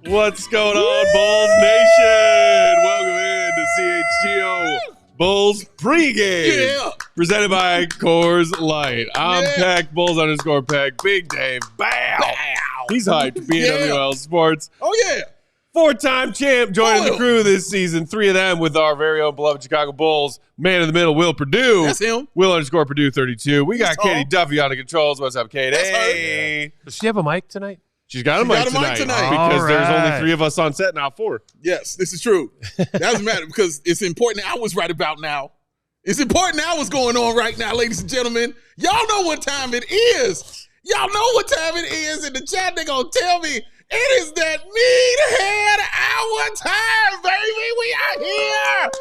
What's going on, Bulls Nation? Welcome in to CHGO Bulls pregame, presented by Coors Light. I'm Peck, Bulls _ Peck, Big Dave, bow. He's hyped, BNWL Sports. Oh, yeah. Four-time champ joining the crew this season. Three of them with our very own beloved Chicago Bulls. Man in the middle, Will Perdue. That's him. Will _ Perdue 32. We got Katie Duffy on the controls. What's up, Katie? Hey. Does she have a mic tonight? She's got a mic tonight because there's only 3 of us on set now. 4. Yes, this is true. That doesn't matter because it's important hours right about now. It's important hours going on right now, ladies and gentlemen. Y'all know what time it is. Y'all know what time it is. In the chat, they're going to tell me it is that meathead hour time, baby. We are here.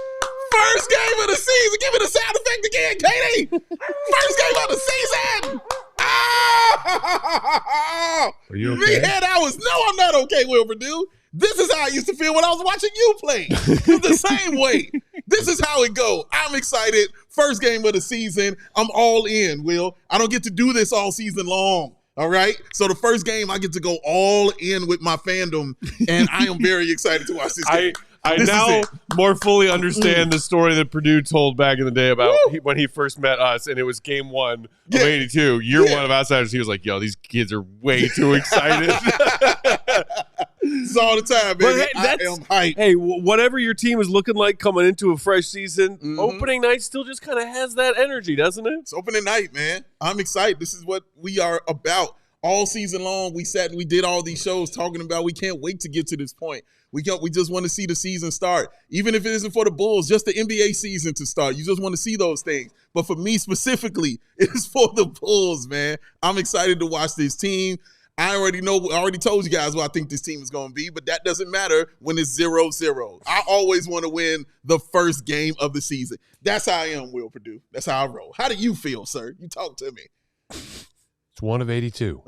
First game of the season. Give me the sound effect again, Katie. First game of the season. Oh, are you okay? Meathead hours. No, I'm not okay, Will Perdue. This is how I used to feel when I was watching you play. It's the same way. This is how it go. I'm excited. First game of the season. I'm all in, Will. I don't get to do this all season long. All right? So the first game, I get to go all in with my fandom, and I am very excited to watch this game. I now more fully understand the story that Purdue told back in the day about when he first met us, and it was game 1 of 82, year 1 of Outsiders. He was like, yo, these kids are way too excited. It's all the time, baby. I am hyped. Hey, whatever your team is looking like coming into a fresh season, opening night still just kind of has that energy, doesn't it? It's opening night, man. I'm excited. This is what we are about. All season long, we sat and we did all these shows talking about we can't wait to get to this point. We just want to see the season start. Even if it isn't for the Bulls, just the NBA season to start. You just want to see those things. But for me specifically, it is for the Bulls, man. I'm excited to watch this team. I already told you guys what I think this team is going to be, but that doesn't matter when it's 0-0. I always want to win the first game of the season. That's how I am, Will Perdue. That's how I roll. How do you feel, sir? You talk to me. It's 1 of 82.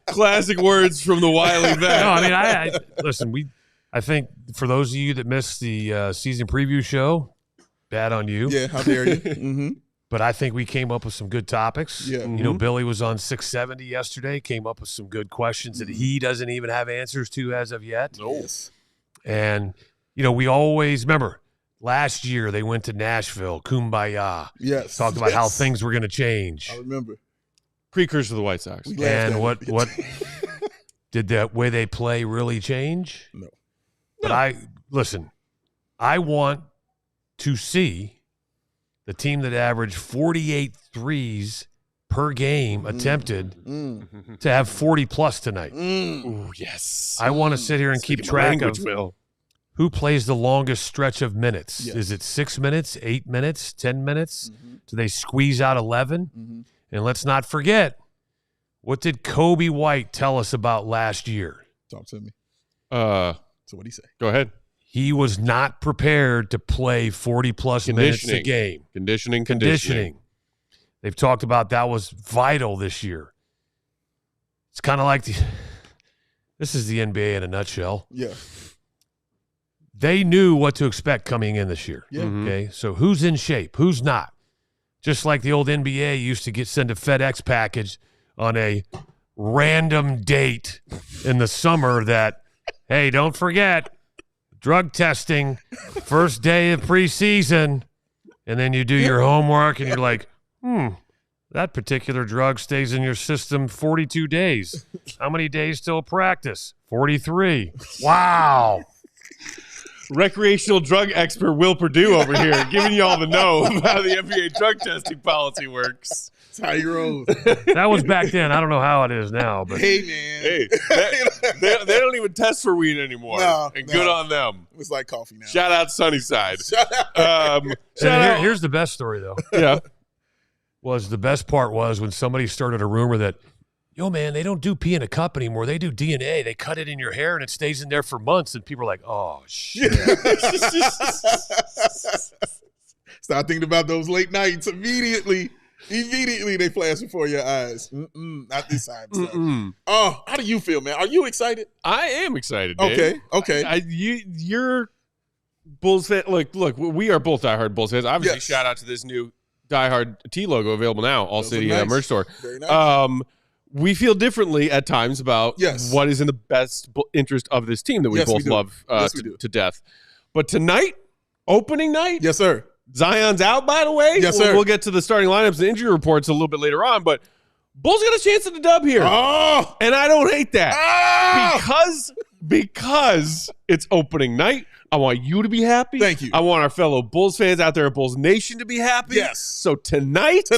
Classic words from the wily vet. No, I mean, I listen. I think for those of you that missed the season preview show, bad on you. Yeah, how dare you? Mm-hmm. But I think we came up with some good topics. Yeah. You know, Billy was on 670 yesterday, came up with some good questions that he doesn't even have answers to as of yet. Yes. And, you know, we always remember last year they went to Nashville, Kumbaya. Yes. Talked about how things were going to change. I remember. Precursor to the White Sox. And what did the way they play really change? No. But I want to see the team that averaged 48 threes per game attempted to have 40-plus tonight. Ooh, yes. I want to sit here and keep track of who plays the longest stretch of minutes. Yes. Is it 6 minutes, 8 minutes, 10 minutes? Do they squeeze out 11? And let's not forget, what did Kobe White tell us about last year? Talk to me. So what'd he say? Go ahead. He was not prepared to play 40-plus minutes a game. Conditioning. They've talked about that was vital this year. It's kind of like this is the NBA in a nutshell. Yeah. They knew what to expect coming in this year. Yeah. Okay, so who's in shape? Who's not? Just like the old NBA used to send a FedEx package on a random date in the summer that, hey, don't forget, drug testing, first day of preseason, and then you do your homework and you're like, that particular drug stays in your system 42 days. How many days till practice? 43. Wow. Recreational drug expert Will Perdue over here giving you all the know about how the NBA drug testing policy works. That's how he rolls. That was back then. I don't know how it is now, but Hey, man. Hey, they don't even test for weed anymore. No, and good on them. It's like coffee now. Shout out Sunnyside. Shout out. here's the best story though. Yeah. The best part was when somebody started a rumor that, yo, man, they don't do pee in a cup anymore. They do DNA. They cut it in your hair and it stays in there for months. And people are like, oh, shit. Start thinking about those late nights immediately. Immediately they flash before your eyes. Not this time. Oh, how do you feel, man? Are you excited? I am excited, Dave. Okay. You're Bulls fan. Look, we are both diehard Bulls fans. Obviously, Yes. shout out to this new diehard T logo available now, ALLCITY nice. merch store. Very nice. We feel differently at times about Yes. what is in the best interest of this team that we Yes, we both do. love Yes, we do. to death. But tonight, opening night, Yes, sir. Zion's out, by the way. Yes, sir. We'll get to the starting lineups and injury reports a little bit later on, but Bulls got a chance at the dub here. Oh! And I don't hate that. Oh! Because it's opening night. I want you to be happy. Thank you. I want our fellow Bulls fans out there at Bulls Nation to be happy. Yes. So tonight,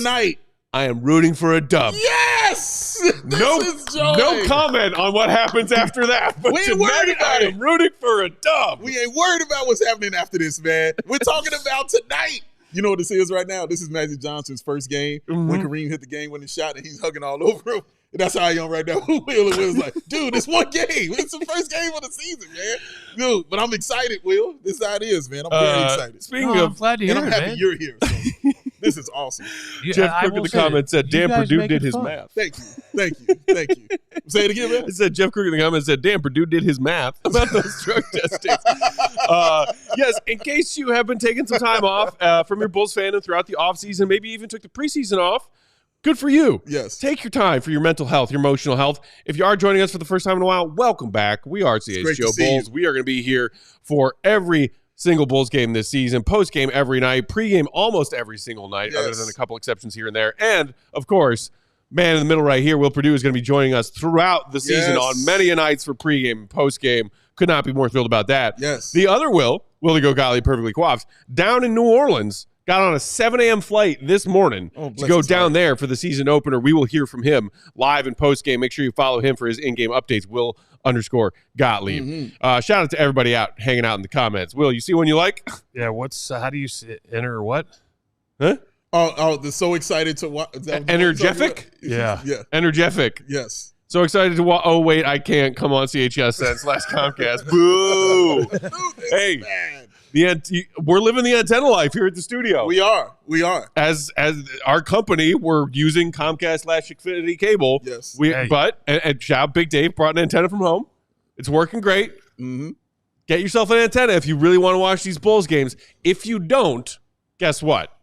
I am rooting for a dub. Yes! No, This is joy. no comment on what happens after that. But We ain't worried tonight, about I it. am rooting for a dub. We ain't worried about what's happening after this, man. We're talking about tonight. You know what this is right now? This is Magic Johnson's first game when Kareem hit the game-winning shot and he's hugging all over him. And that's how I am right now. Will's like, dude, it's one game. It's the first game of the season, man. Dude, but I'm excited, Will. This is how it is, man. I'm very excited. Speaking I'm of, glad to hear And I'm it, happy man. you're here. So this is awesome. Yeah, Jeff Crook in the comments said, Dan Perdue did his math. Thank you. Say it again, man. It said Jeff Crook in the comments said, Dan Perdue did his math about those drug testing. Yes, in case you have been taking some time off from your Bulls fandom throughout the offseason, maybe even took the preseason off, good for you. Yes. Take your time for your mental health, your emotional health. If you are joining us for the first time in a while, welcome back. We are great to CHGO see Bulls. you. We are going to be here for every single Bulls game this season, post-game every night, pre-game almost every single night, other Yes. than a couple exceptions here and there. And, of course, man in the middle right here, Will Perdue, is going to be joining us throughout the season Yes. on many a nights for pre-game and post-game. Could not be more thrilled about that. Yes. The other Willie Go Gottlieb, perfectly coiffed, down in New Orleans, got on a 7 a.m. flight this morning to bless go his down heart. there for the season opener. We will hear from him live and post-game. Make sure you follow him for his in-game updates, Will_Gottlieb. Shout out to everybody out hanging out in the comments. Will, you see one you like? Yeah, how do you enter what? Huh? Oh, they're so excited to watch. Energetic? Yeah. Yeah. Energetic. Yes. So excited to watch. Oh, wait, I can't come on CHS since last Comcast. Boo. Dude, this Hey. is bad. We're living the antenna life here at the studio. We are. As our company, we're using Comcast/Xfinity cable. Yes. And shout out Big Dave brought an antenna from home. It's working great. Mm-hmm. Get yourself an antenna if you really want to watch these Bulls games. If you don't, guess what?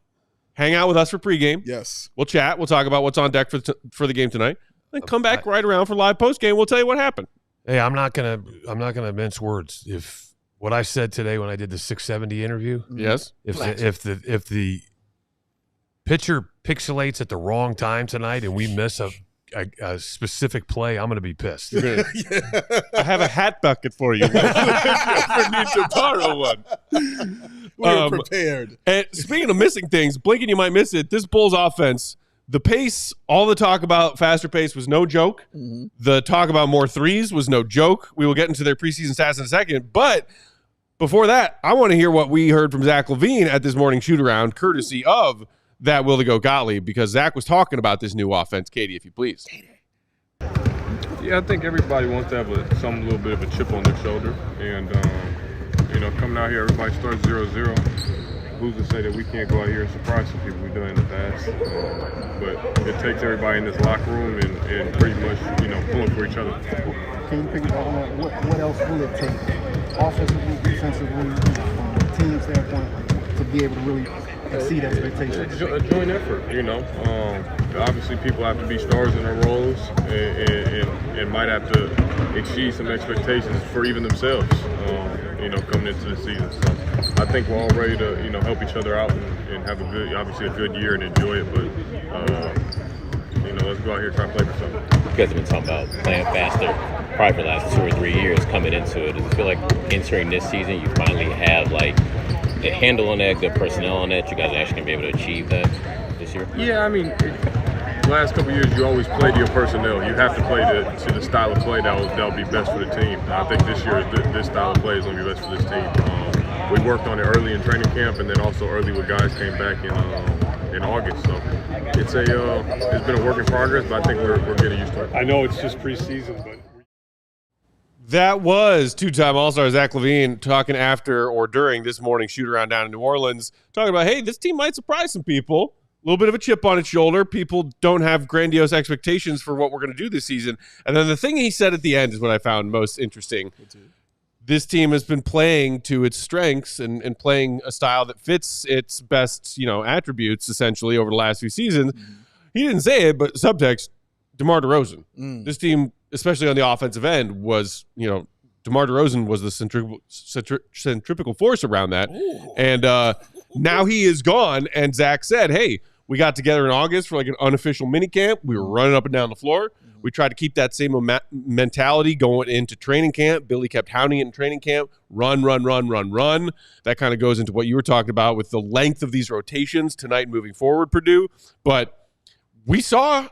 Hang out with us for pregame. Yes. We'll chat. We'll talk about what's on deck for the game tonight. Then come back right around for live postgame. We'll tell you what happened. Hey, I'm not gonna mince words. If what I said today when I did the 670 interview, Yes. if the pitcher pixelates at the wrong time tonight and we miss a specific play, I'm gonna be pissed. I have a hat bucket for you. If you ever need to borrow one. We're prepared. And speaking of missing things, blinking you might miss it. This Bulls offense, the pace, all the talk about faster pace was no joke. Mm-hmm. The talk about more threes was no joke. We will get into their preseason stats in a second. But before that, I want to hear what we heard from Zach LaVine at this morning shoot-around, courtesy of that Will to Go Gottlieb, because Zach was talking about this new offense. Katie, if you please. Yeah, I think everybody wants to have a little bit of a chip on their shoulder. And, coming out here, everybody starts 0-0. Who's to say that we can't go out here and surprise some people we've done in the past? But it takes everybody in this locker room and pretty much, pulling for each other. Can you pick up on that? What else will it take, offensively, defensively, from a team standpoint, to be able to really exceed expectations? A joint effort, Obviously, people have to be stars in their roles and might have to exceed some expectations for even themselves, coming into the season. So I think we're all ready to, help each other out and have a good year and enjoy it. But, let's go out here and try to play for something. You guys have been talking about playing faster probably for the last 2 or 3 years coming into it. Does it feel like entering this season you finally have like a handle on that, good personnel on that, you guys are actually going to be able to achieve that this year? Yeah, I mean, last couple of years, you always play to your personnel. You have to play to the style of play that'll be best for the team. And I think this year, this style of play is going to be best for this team. We worked on it early in training camp, and then also early when guys came back in August. So it's been a work in progress, but I think we're getting used to it. I know it's just preseason, but. That was two-time All-Star Zach LaVine talking after or during this morning's shoot-around down in New Orleans, talking about, hey, this team might surprise some people. A little bit of a chip on its shoulder. People don't have grandiose expectations for what we're going to do this season. And then the thing he said at the end is what I found most interesting. This team has been playing to its strengths and playing a style that fits its best, attributes, essentially, over the last few seasons. Mm-hmm. He didn't say it, but subtext, DeMar DeRozan. This team, especially on the offensive end, was, DeMar DeRozan was the centripetal force around that. Ooh. And now he is gone, and Zach said, hey, we got together in August for like an unofficial mini camp. We were running up and down the floor. We tried to keep that same mentality going into training camp. Billy kept hounding it in training camp. Run. That kind of goes into what you were talking about with the length of these rotations tonight moving forward, Perdue. But we saw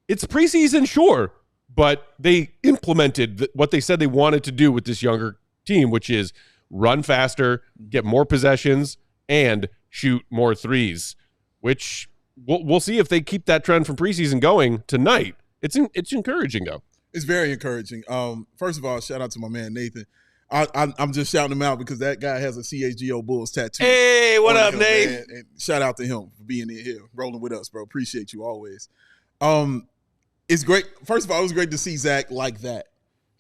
it's preseason, sure, but they implemented what they said they wanted to do with this younger team, which is run faster, get more possessions, and shoot more threes, which we'll see if they keep that trend from preseason going tonight. It's encouraging, though. It's very encouraging. First of all, shout out to my man, Nathan. I'm just shouting him out because that guy has a CHGO Bulls tattoo. Hey, what up, Nate? Man. And shout out to him for being in here, rolling with us, bro. Appreciate you always. It's great. First of all, it was great to see Zach like that.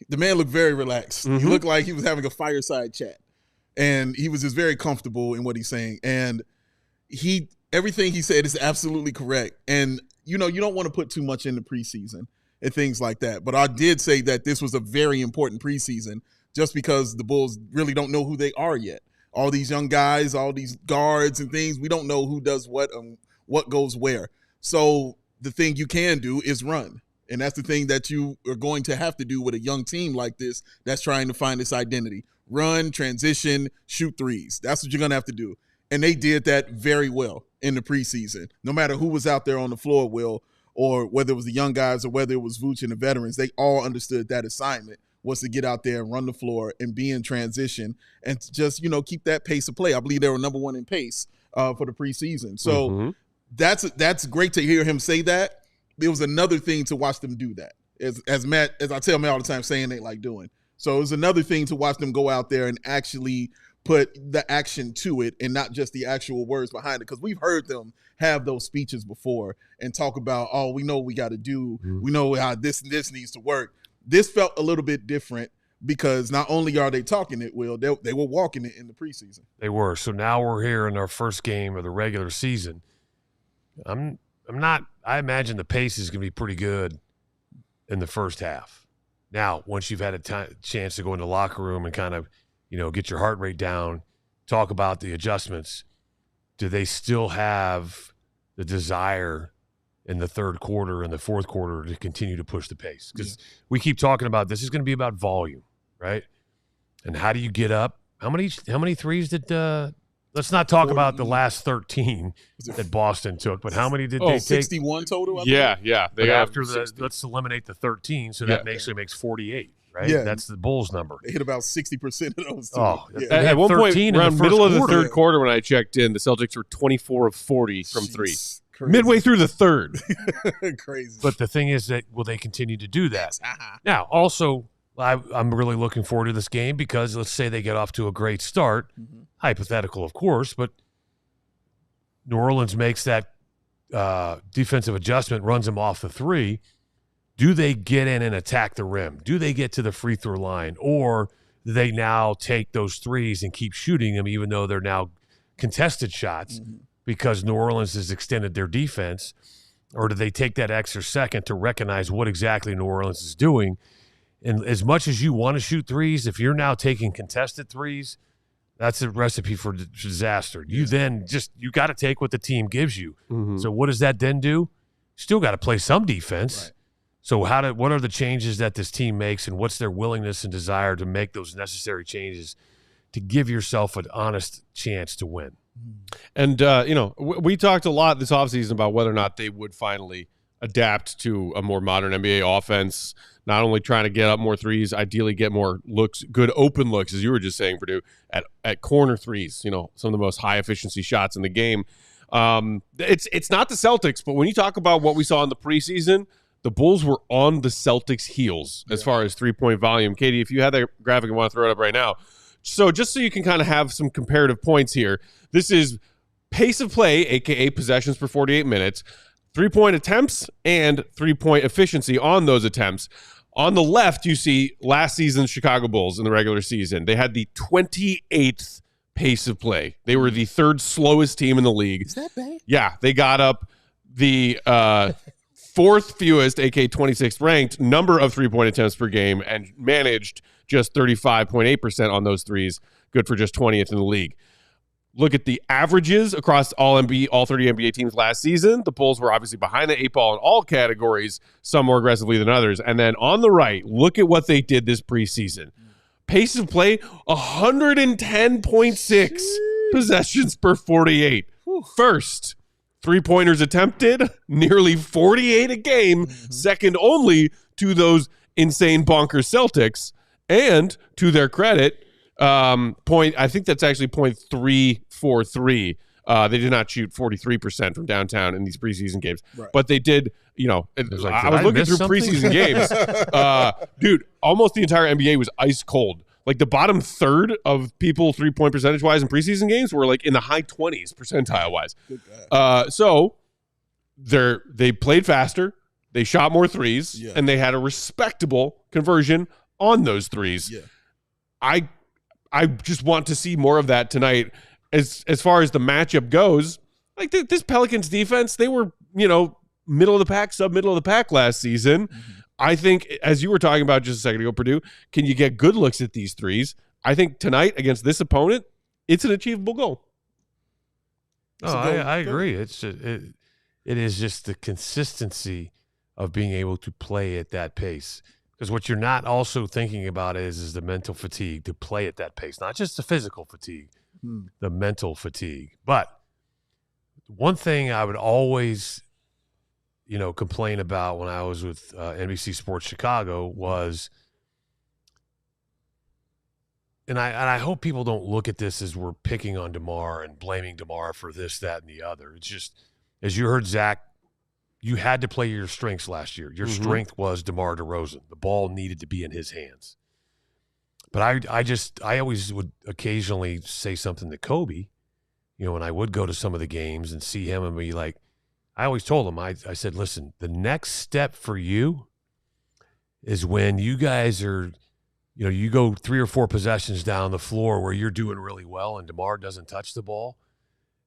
The man looked very relaxed. Mm-hmm. He looked like he was having a fireside chat. And he was just very comfortable in what he's saying. And everything he said is absolutely correct. And, you don't want to put too much into preseason and things like that. But I did say that this was a very important preseason just because the Bulls really don't know who they are yet. All these young guys, all these guards and things, we don't know who does what and what goes where. So the thing you can do is run. And that's the thing that you are going to have to do with a young team like this that's trying to find its identity. Run, transition, shoot threes. That's what you're going to have to do. And they did that very well in the preseason. No matter who was out there on the floor, Will, or whether it was the young guys or whether it was Vooch and the veterans, they all understood that assignment was to get out there and run the floor and be in transition and just, keep that pace of play. I believe they were number one in pace for the preseason. So that's great to hear him say that. It was another thing to watch them do that. As I tell Matt all the time, saying ain't like doing. So it was another thing to watch them go out there and actually put the action to it and not just the actual words behind it. Because we've heard them have those speeches before and talk about, oh, we know what we got to do. We know how this and this needs to work. This felt a little bit different because not only are they talking it, Will, they were walking it in the preseason. They were. So now we're here in our first game of the regular season. I imagine the pace is going to be pretty good in the first half. Now, once you've had a chance to go in the locker room and kind of, get your heart rate down, talk about the adjustments, do they still have the desire in the third quarter and the fourth quarter to continue to push the pace? Because we keep talking about this is going to be about volume, right? And how do you get up? How many threes did let's not talk about the last 13 that Boston took, but how many did they take? 61 total? Yeah. But after let's eliminate the 13 so that actually makes 48, right? Yeah. That's the Bulls number. They hit about 60% of those. At one point, around middle of the third quarter when I checked in, the Celtics were 24 of 40 from three. Crazy. Midway through the third. Crazy. But the thing is that will they continue to do that? Now, also, I'm really looking forward to this game because let's say they get off to a great start, hypothetical, of course, but New Orleans makes that defensive adjustment, runs them off the three. Do they get in and attack the rim? Do they get to the free throw line? Or do they now take those threes and keep shooting them even though they're now contested shots because New Orleans has extended their defense? Or do they take that extra second to recognize what exactly New Orleans is doing? And as much as you want to shoot threes, if you're now taking contested threes, that's a recipe for disaster. You then you got to take what the team gives you. So what does that then do? Still got to play some defense. Right. So what are the changes that this team makes, and what's their willingness and desire to make those necessary changes to give yourself an honest chance to win? And we talked a lot this offseason about whether or not they would finally adapt to a more modern NBA offense, not only trying to get up more threes, ideally get more looks, good open looks, as you were just saying, Purdue, at corner threes, you know, some of the most high efficiency shots in the game. It's not the Celtics, but when you talk about what we saw in the preseason, the Bulls were on the Celtics' heels as far as three-point volume. Katie, if you had that graphic and want to throw it up right now. So just so you can kind of have some comparative points here, this is pace of play, a.k.a. possessions per 48 minutes, three-point attempts, and three-point efficiency on those attempts. On the left, you see last season's Chicago Bulls in the regular season. They had the 28th pace of play. They were the third slowest team in the league. Is that bad? Yeah, they got up the fourth fewest, aka 26th ranked number of three-point attempts per game and managed just 35.8% on those threes. Good for just 20th in the league. Look at the averages across all 30 NBA teams last season. The Bulls were obviously behind the eight ball in all categories, some more aggressively than others. And then on the right, look at what they did this preseason. Pace of play, 110.6 possessions per 48. First, three-pointers attempted, nearly 48 a game, second only to those insane bonkers Celtics. And to their credit, I think that's actually 0.343. They did not shoot 43% from downtown in these preseason games, but they did. You know, I was looking through preseason games, dude. Almost the entire NBA was ice cold. Like the bottom third of people 3-point percentage wise in preseason games were like in the high 20s percentile wise. So they played faster, they shot more threes, and they had a respectable conversion on those threes. I just want to see more of that tonight. As far as the matchup goes, like this Pelicans defense, they were, you know, middle of the pack, sub-middle of the pack last season. I think, as you were talking about just a second ago, Purdue, can you get good looks at these threes? I think tonight against this opponent, it's an achievable goal. I agree. It is just the consistency of being able to play at that pace. Because what you're not also thinking about is the mental fatigue to play at that pace, not just the physical fatigue, the mental fatigue. But one thing I would always, you know, complain about when I was with NBC Sports Chicago was, and I hope people don't look at this as we're picking on DeMar and blaming DeMar for this, that, and the other. It's just, as you heard Zach, you had to play your strengths last year. Your strength was DeMar DeRozan. The ball needed to be in his hands. But I always would occasionally say something to Kobe, you know, when I would go to some of the games and see him and be like, I always told him, I said, listen, the next step for you is when you guys are, you know, you go 3 or 4 possessions down the floor where you're doing really well and DeMar doesn't touch the ball.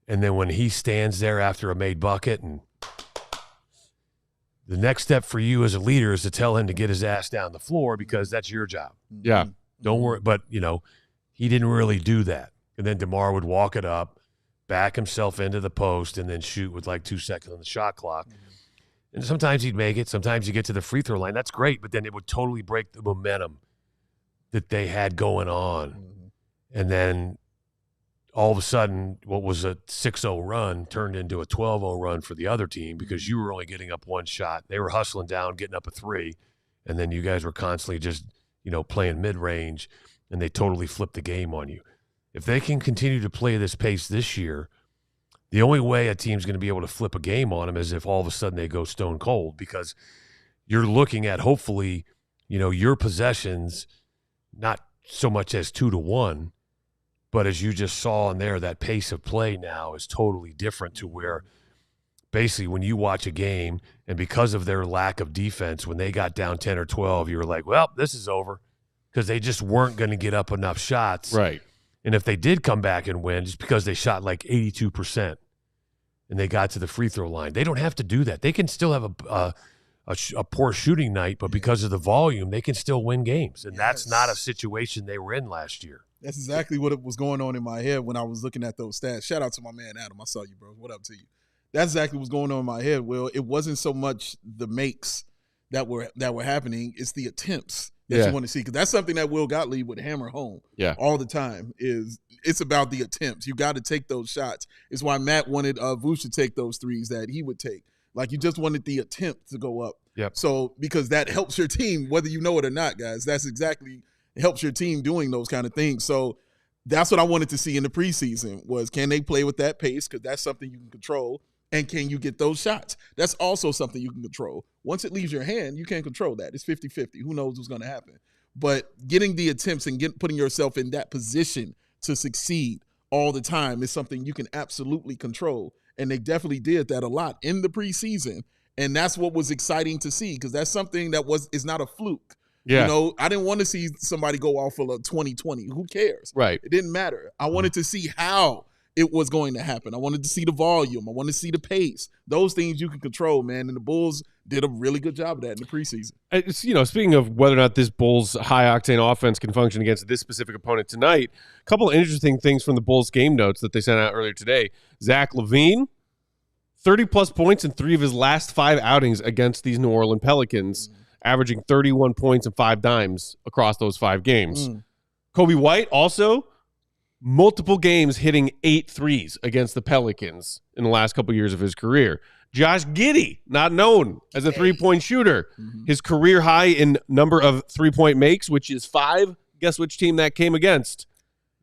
And then when he stands there after a made bucket, and the next step for you as a leader is to tell him to get his ass down the floor because that's your job. Yeah. Don't worry. But, you know, he didn't really do that. And then DeMar would walk it up, back himself into the post, and then shoot with like 2 seconds on the shot clock. And sometimes he'd make it. Sometimes you get to the free throw line. That's great. But then it would totally break the momentum that they had going on. And then all of a sudden, what was a 6-0 run turned into a 12-0 run for the other team because you were only getting up 1 shot. They were hustling down, getting up a 3. And then you guys were constantly just, you know, playing mid-range, and they totally flipped the game on you. If they can continue to play this pace this year, the only way a team's going to be able to flip a game on them is if all of a sudden they go stone cold, because you're looking at, hopefully, you know, your possessions, not so much as 2-1, but as you just saw in there, that pace of play now is totally different to where basically when you watch a game and because of their lack of defense, when they got down 10 or 12, you were like, well, this is over, because they just weren't going to get up enough shots. Right. And if they did come back and win, just because they shot like 82% and they got to the free throw line, they don't have to do that. They can still have a poor shooting night, but because of the volume, they can still win games. And that's not a situation they were in last year. That's exactly what was going on in my head when I was looking at those stats. Shout out to my man, Adam. I saw you, bro. What up to you? That's exactly what's going on in my head, Will. It wasn't so much the makes that were happening. It's the attempts that you want to see, because that's something that Will Gottlieb would hammer home all the time. It's about the attempts. You got to take those shots. It's why Matt wanted Vooch to take those threes that he would take, Like, you just wanted the attempt to go up. Yep. So, because that helps your team, whether you know it or not, guys. That's exactly – it helps your team doing those kind of things. So, that's what I wanted to see in the preseason was, can they play with that pace? Because that's something you can control. And can you get those shots? That's also something you can control. Once it leaves your hand, you can't control that. It's 50-50. Who knows what's going to happen? But getting the attempts and putting yourself in that position to succeed all the time is something you can absolutely control. And they definitely did that a lot in the preseason. And that's what was exciting to see, because that's something that is not a fluke. Yeah. You know, I didn't want to see somebody go off for 2020. Who cares? Right. It didn't matter. I wanted to see how it was going to happen. I wanted to see the volume. I wanted to see the pace. Those things you can control, man. And the Bulls did a really good job of that in the preseason. It's, speaking of whether or not this Bulls high-octane offense can function against this specific opponent tonight, a couple of interesting things from the Bulls game notes that they sent out earlier today. Zach LaVine, 30-plus points in 3 of his last 5 outings against these New Orleans Pelicans, averaging 31 points and 5 dimes across those 5 games. Kobe White also multiple games hitting 8 threes against the Pelicans in the last couple years of his career. Josh Giddey, not known as a three-point shooter. His career high in number of three-point makes, which is 5. Guess which team that came against?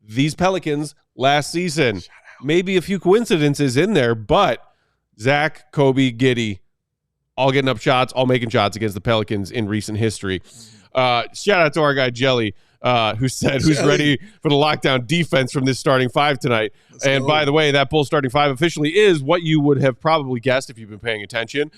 These Pelicans last season. Maybe a few coincidences in there, but Zach, Kobe, Giddey, all getting up shots, all making shots against the Pelicans in recent history. Shout out to our guy Jelly, who said, who's ready for the lockdown defense from this starting 5 tonight. By the way, that Bulls starting 5 officially is what you would have probably guessed if you've been paying attention.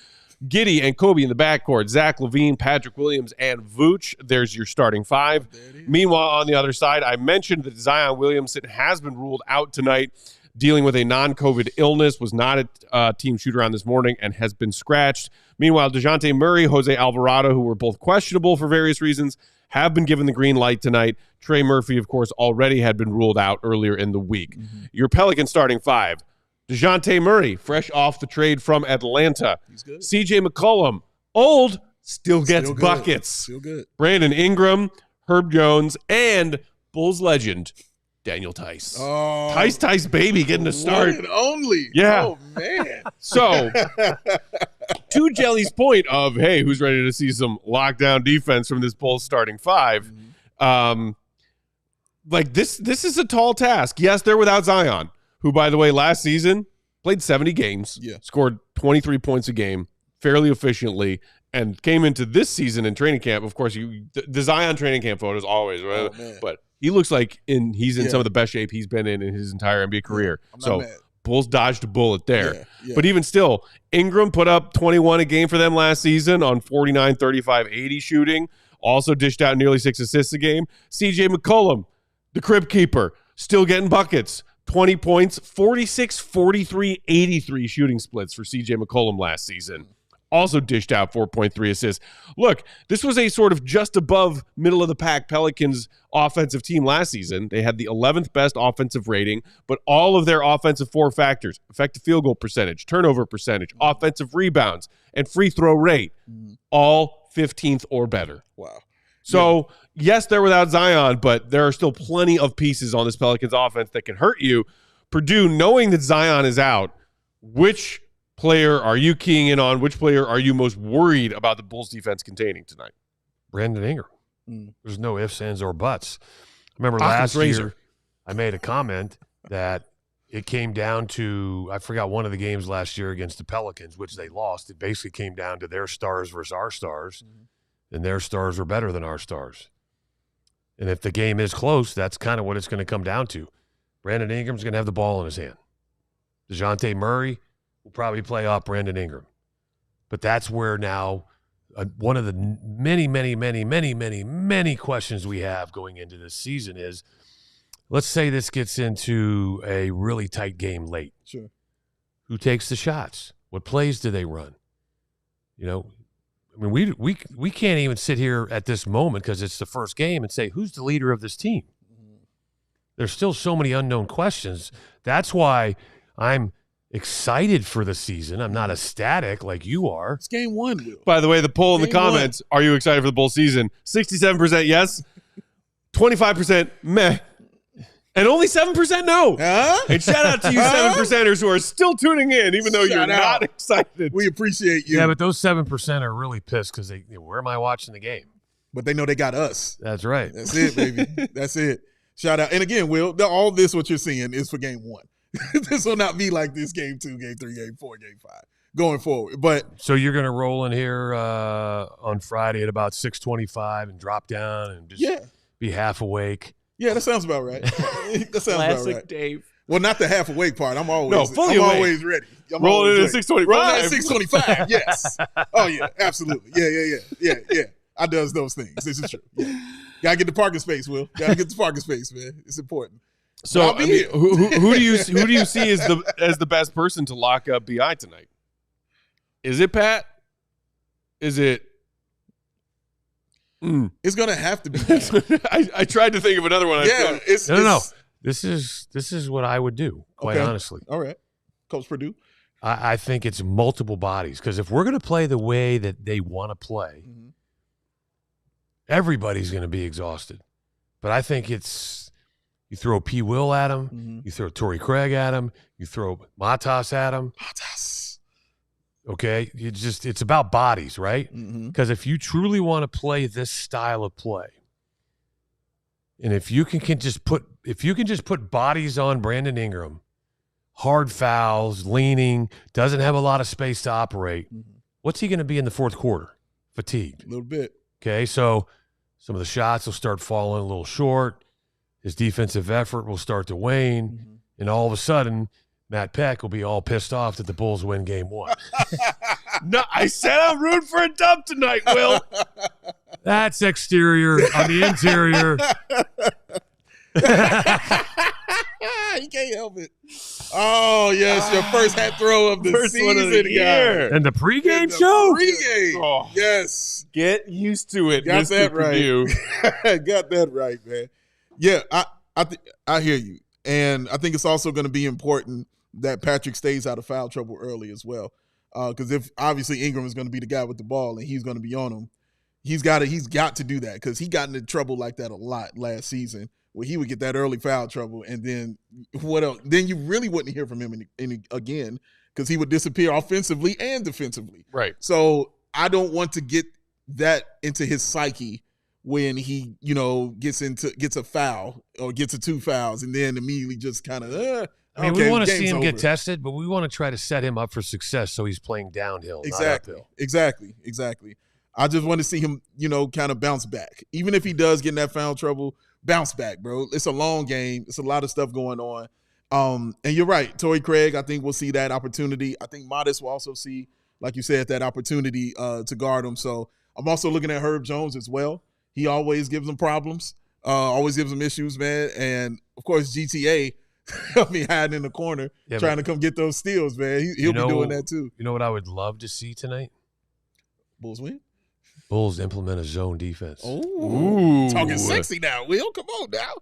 Giddey and Kobe in the backcourt, Zach LaVine, Patrick Williams, and Vooch. There's your starting 5. Meanwhile, on the other side, I mentioned that Zion Williamson has been ruled out tonight, dealing with a non-COVID illness, was not at team shoot-around this morning, and has been scratched. Meanwhile, DeJounte Murray, Jose Alvarado, who were both questionable for various reasons, have been given the green light tonight. Trey Murphy, of course, already had been ruled out earlier in the week. Your Pelicans starting 5. DeJounte Murray, fresh off the trade from Atlanta. He's good. CJ McCollum, old, still gets buckets. Still good. Brandon Ingram, Herb Jones, and Bulls legend, Daniel Tice. Oh, Tice, baby, getting a start. One and only. Yeah. Oh, man. So, to Jelly's point of, hey, who's ready to see some lockdown defense from this Bulls starting 5? Like, this is a tall task. Yes, they're without Zion, who, by the way, last season played 70 games, scored 23 points a game fairly efficiently, and came into this season in training camp. Of course, the Zion training camp photos always, right? But he looks like he's in some of the best shape he's been in his entire NBA career. So Bulls dodged a bullet there. But even still, Ingram put up 21 a game for them last season on 49, 35, 80 shooting. Also dished out nearly 6 assists a game. CJ McCollum, the crib keeper, still getting buckets. 20 points, 46, 43, 83 shooting splits for CJ McCollum last season. Also dished out 4.3 assists. Look, this was a sort of just above middle of the pack Pelicans offensive team last season. They had the 11th best offensive rating, but all of their offensive 4 factors, effective field goal percentage, turnover percentage, offensive rebounds, and free throw rate, all 15th or better. Wow. So, yes, they're without Zion, but there are still plenty of pieces on this Pelicans offense that can hurt you. Purdue, knowing that Zion is out, which player are you keying in on? Which player are you most worried about the Bulls defense containing tonight? Brandon Ingram. There's no ifs, ands, or buts. I remember last year I made a comment that it came down to, I forgot one of the games last year against the Pelicans, which they lost. It basically came down to their stars versus our stars, and their stars were better than our stars. And if the game is close, that's kind of what it's going to come down to. Brandon Ingram's going to have the ball in his hand. DeJounte Murray will probably play off Brandon Ingram. But that's where now one of the many questions we have going into this season is, let's say this gets into a really tight game late. Sure. Who takes the shots? What plays do they run? You know, I mean, we can't even sit here at this moment because it's the first game and say, who's the leader of this team? There's still so many unknown questions. That's why I'm excited for the season. I'm not ecstatic like you are. It's game 1, Will. By the way, the poll in the comments, are you excited for the Bulls season? 67% yes, 25% meh. And only 7% know. Huh? And shout out to you 7%ers who are still tuning in, even though you're not excited. We appreciate you. Yeah, but those 7% are really pissed because where am I watching the game? But they know they got us. That's right. That's it, baby. That's it. Shout out. And again, Will, all this what you're seeing is for game 1. This will not be like this game 2, game 3, game 4, game 5 going forward. But so you're going to roll in here on Friday at about 6:25 and drop down and just be half awake. Yeah, that sounds about right. That sounds about right. Dave. Well, not the half awake part. I'm always fully awake. always ready. Rolling in at 6:25. Rolling at 6:25. Yes. Oh yeah, absolutely. Yeah. I does those things. This is true. Yeah. Gotta get the parking space, Will. Gotta get the parking space, man. It's important. So I mean, who do you see as the best person to lock up BI tonight? Is it Pat? Is it? It's gonna have to be. I tried to think of another one. Yeah, no. This is what I would do, quite honestly. All right, Coach Perdue. I think it's multiple bodies because if we're going to play the way that they want to play, everybody's going to be exhausted. But I think it's you throw P. Will at him, you throw Torrey Craig at him, you throw Matas at him. Okay, it's about bodies, right? Because if you truly want to play this style of play, and if you can just put bodies on Brandon Ingram, hard fouls, leaning, doesn't have a lot of space to operate, what's he going to be in the fourth quarter? Fatigued. A little bit. Okay, so some of the shots will start falling a little short. His defensive effort will start to wane, and all of a sudden, Matt Peck will be all pissed off that the Bulls win game 1. No, I said I'm rooting for a dub tonight, Will. That's exterior. On the interior. You can't help it. Oh, yes, your first hat throw of the First season, one of the year. And the pregame show? Pregame. Oh. Yes. Get used to it, Got Mr. that Perdue. right. Got that right, man. Yeah, I hear you. And I think it's also going to be important that Patrick stays out of foul trouble early as well. Because if obviously Ingram is going to be the guy with the ball and he's going to be on him, he's got to do that because he got into trouble like that a lot last season where he would get that early foul trouble and then what else? Then you really wouldn't hear from him again because he would disappear offensively and defensively. Right. So I don't want to get that into his psyche when he, gets a foul or gets 2 fouls and then immediately just kind of, I mean, we want to see him get tested, but we want to try to set him up for success so he's playing downhill, not uphill. Exactly. I just want to see him, kind of bounce back. Even if he does get in that foul trouble, bounce back, bro. It's a long game. It's a lot of stuff going on. And you're right. Torrey Craig, I think we'll see that opportunity. I think Modest will also see, like you said, that opportunity to guard him. So I'm also looking at Herb Jones as well. He always gives them problems, always gives them issues, man. And, of course, GTA, hiding in the corner, trying to come get those steals, man. He'll be doing that too. You know what I would love to see tonight? Bulls win? Bulls implement a zone defense. Ooh. Talking sexy now, Will. Come on now.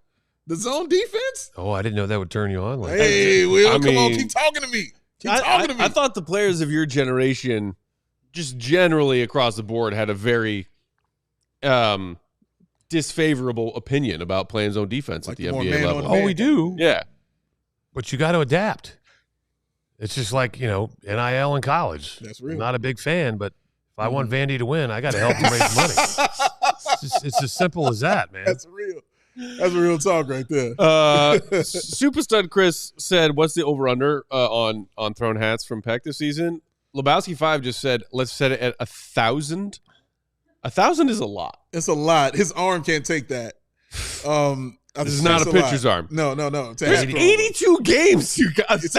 The zone defense? Oh, I didn't know that would turn you on. Like hey, Will, come on. Keep talking to me. I thought the players of your generation, just generally across the board, had a very disfavorable opinion about playing zone defense at the NBA level. Oh, we do. Yeah. But you got to adapt. It's just like, NIL in college. That's real. I'm not a big fan, but if I want Vandy to win, I got to help them raise money. It's as simple as that, man. That's real. That's a real talk right there. Super Stud Chris said, what's the over-under on thrown hats from Peck this season? Lebowski 5 just said, let's set it at 1,000. 1,000 is a lot. It's a lot. His arm can't take that. This is not a pitcher's arm. No. It's a There's 82 games. You got 1,000?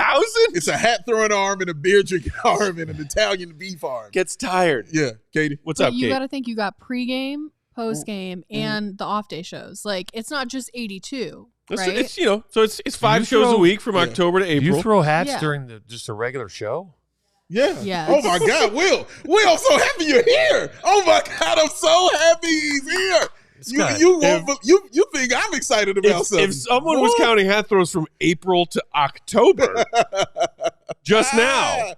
It's a hat throwing arm and a beer drinking arm and an Italian beef arm. Gets tired. Yeah, Katie. What's up, You Kate? got to think you got pregame, postgame, and the off day shows. Like it's not just 82, right? It's so it's 5 shows a week from October to April. You throw hats during just a regular show? Yeah. Yes. Oh my God, Will, I'm so happy you're here. Oh my God, I'm so happy he's here. You think I'm excited about something? If someone was counting hat throws from April to October, just now.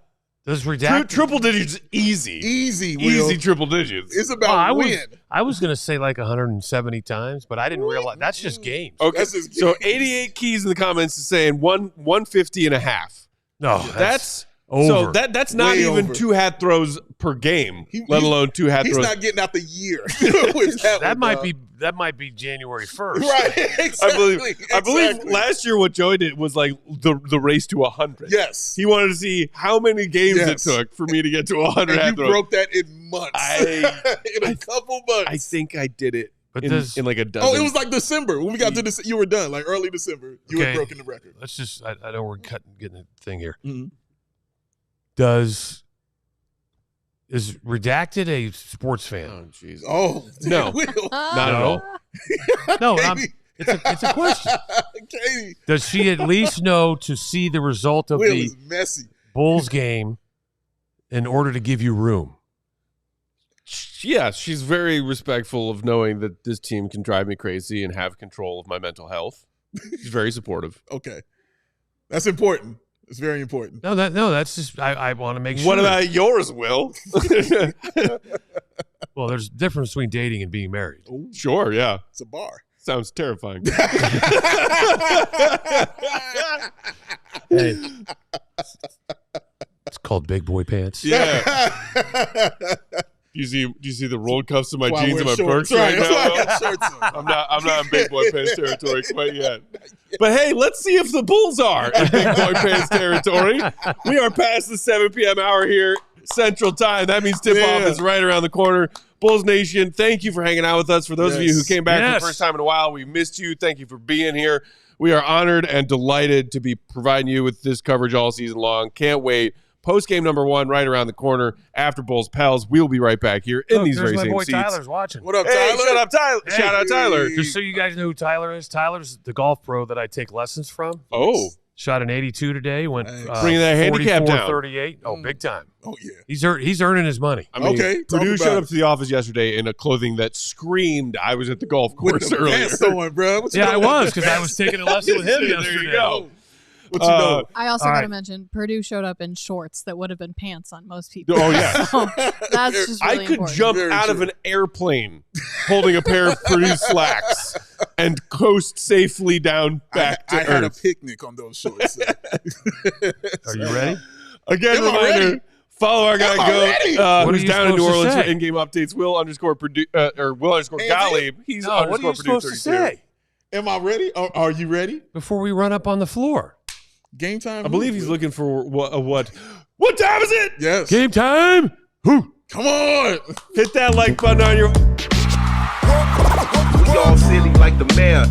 Does redacted triple digits easy. Easy, Will. Easy triple digits. It's about win. I was going to say like 170 times, but I didn't realize that's just games. Okay, That's just so games. 88 keys in the comments is saying 150 and a half. No, That's over. So that's not Way even over. 2 hat throws per game, let alone 2 hat He's throws. not getting out the year. with that one, might be January 1st. right. Exactly. I believe Exactly. last year what Joey did was like the race to 100. Yes. He wanted to see how many games Yes. it took for me to get to 100 And hat you throws. broke that in months. in a couple months. I think I did it But in like a dozen. Oh, it was like December when we got to this. You were done, like early December. You had broken the record. Let's just. I know we're getting a thing here. Mhm. Is Redacted a sports fan? Oh, jeez. Oh No. Will. Not at all. No, Katie. it's a question. Katie. Does she at least know to see the result of Will the is messy. Bulls game in order to give you room? Yeah, she's very respectful of knowing that this team can drive me crazy and have control of my mental health. She's very supportive. Okay, that's important. It's very important. No, that's just I want to make sure. What about yours, Will? Well, there's a difference between dating and being married. Sure, yeah. It's a bar. Sounds terrifying. Hey, it's called big boy pants. Yeah. Do you see the rolled cuffs of my Why I jeans and wear my shorts. Birks right That's why I now? got shorts on. I'm not in big boy pants territory quite yet. But hey, let's see if the Bulls are in big boy pants territory. We are past the 7 p.m. hour here, Central Time. That means tip-off is right around the corner. Bulls Nation, thank you for hanging out with us. For those of you who came back for the first time in a while, we missed you. Thank you for being here. We are honored and delighted to be providing you with this coverage all season long. Can't wait. Post-game number 1 right around the corner after Bulls Pels. We'll be right back here in these very my same boy seats. Tyler's watching. What up, Hey, Tyler? shut up, Tyler. Hey. Shout out, Tyler. Just so you guys know who Tyler is, Tyler's the golf pro that I take lessons from. Oh, Shot an 82 today. Went Bringing that handicap down. 38. Oh, big time. Oh yeah. He's earning his money. I mean, Okay, talk Perdue about showed it. up to the office yesterday in a clothing that screamed, I was at the golf With course the earlier. pants on, bro. What you Yeah, I doing with was the because I pants? was taking a lesson with him There yesterday. you go. What you know? I also All got to right. mention Purdue showed up in shorts that would have been pants on most people. Oh, yeah. So that's just really I could important. jump Very out true. of an airplane holding a pair of Purdue slacks and coast safely down back I to had a earth. picnic on those shorts. Are you ready? Again, Am I reminder, ready? follow our guy Am I ready? Go, What are who's you down in New supposed to Orleans for say? in-game updates. Will _ Purdue, or Will _ Hands Gottlieb. He's No, what are you _ Purdue supposed to 32. say Am I ready? Are you ready? before we run up on the floor? Game time. I believe he's looking for what time is it? Yes. Game time. Who? Come on. Hit that like button on your We all silly like the mayor.